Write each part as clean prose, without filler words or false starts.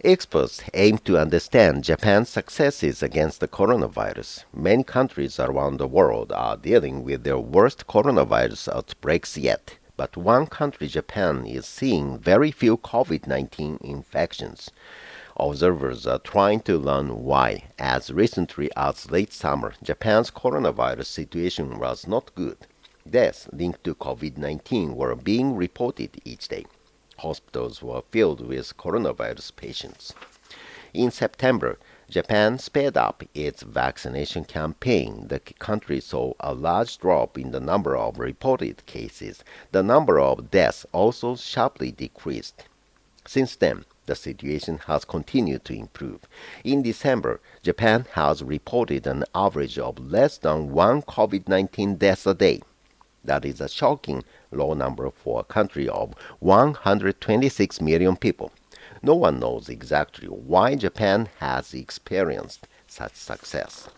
Experts aim to understand Japan's successes against the coronavirus. Many countries around the world are dealing with their worst coronavirus outbreaks yet, but one country, Japan, is seeing very few COVID-19 infections. Observers are trying to learn why. As recently as late summer, Japan's coronavirus situation was not good. Deaths linked to COVID-19 were being reported each day. Hospitals were filled with coronavirus patients. In September, Japan sped up its vaccination campaign. The country saw a large drop in the number of reported cases. The number of deaths also sharply decreased. Since then, the situation has continued to improve. In December, Japan has reported an average of less than one COVID-19 death a day. That is a shocking low number for a country of 126 million people. No one knows exactly why Japan has experienced such success.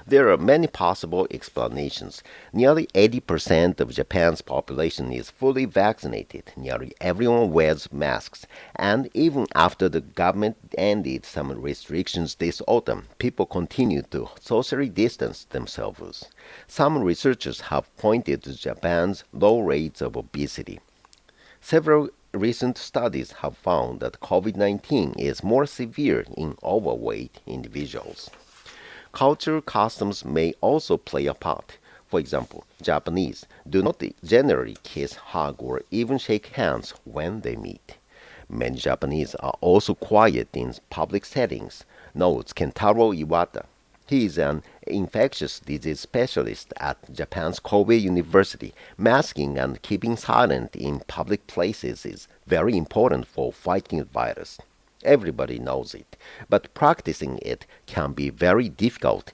There are many possible explanations. Nearly 80% of Japan's population is fully vaccinated. Nearly everyone wears masks. And even after the government ended some restrictions this autumn, people continue to socially distance themselves. Some researchers have pointed to Japan's low rates of obesity. Several recent studies have found that COVID-19 is more severe in overweight individuals. Cultural customs may also play a part. For example, Japanese do not generally kiss, hug, or even shake hands when they meet. Many Japanese are also quiet in public settings, notes Kentaro Iwata. He is an infectious disease specialist at Japan's Kobe University. Masking and keeping silent in public places is very important for fighting the virus. Everybody knows it, but practicing it can be very difficult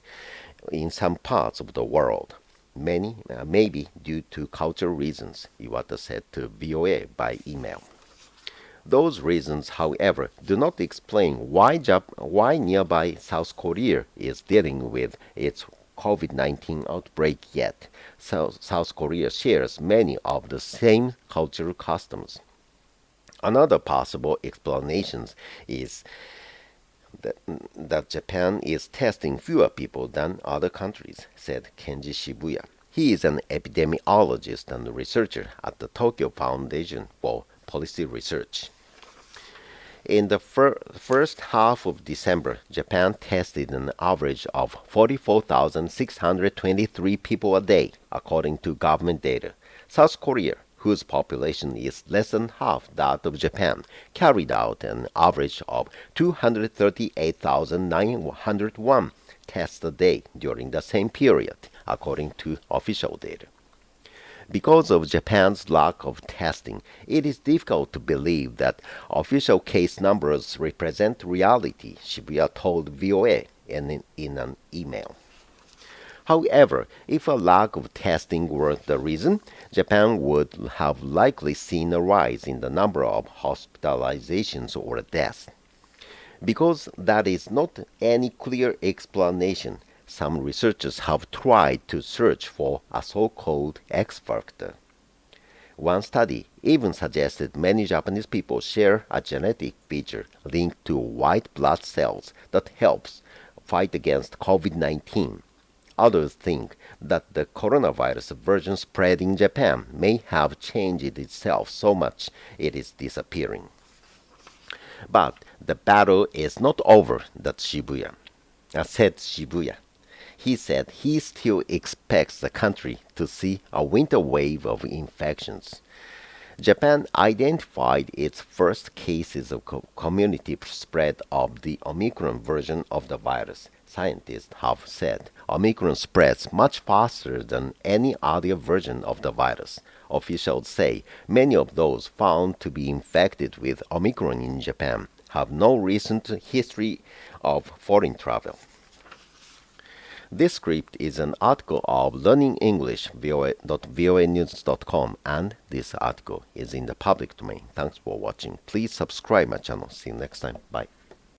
in some parts of the world. Many may be due to cultural reasons, Iwata said to VOA by email. Those reasons, however, do not explain why nearby South Korea is dealing with its COVID-19 outbreak yet. South Korea shares many of the same cultural customs. Another possible explanation is that Japan is testing fewer people than other countries, said Kenji Shibuya. He is an epidemiologist and researcher at the Tokyo Foundation for Policy Research. In the first half of December, Japan tested an average of 44,623 people a day, according to government data. South Korea, whose population is less than half that of Japan, carried out an average of 238,901 tests a day during the same period, according to official data. Because of Japan's lack of testing, it is difficult to believe that official case numbers represent reality, Shibuya told VOA in an email. However, if a lack of testing were the reason, Japan would have likely seen a rise in the number of hospitalizations or deaths. Because that is not any clear explanation, some researchers have tried to search for a so-called X factor. One study even suggested many Japanese people share a genetic feature linked to white blood cells that helps fight against COVID-19. Others think that the coronavirus version spread in Japan may have changed itself so much it is disappearing. But the battle is not over, said Shibuya. He said he still expects the country to see a winter wave of infections. Japan identified its first cases of community spread of the Omicron version of the virus. Scientists have said Omicron spreads much faster than any other version of the virus. Officials say many of those found to be infected with Omicron in Japan have no recent history of foreign travel. This script is an article of learningenglish.voanews.com, and this article is in the public domain. Thanks for watching. Please subscribe my channel. See you next time. Bye.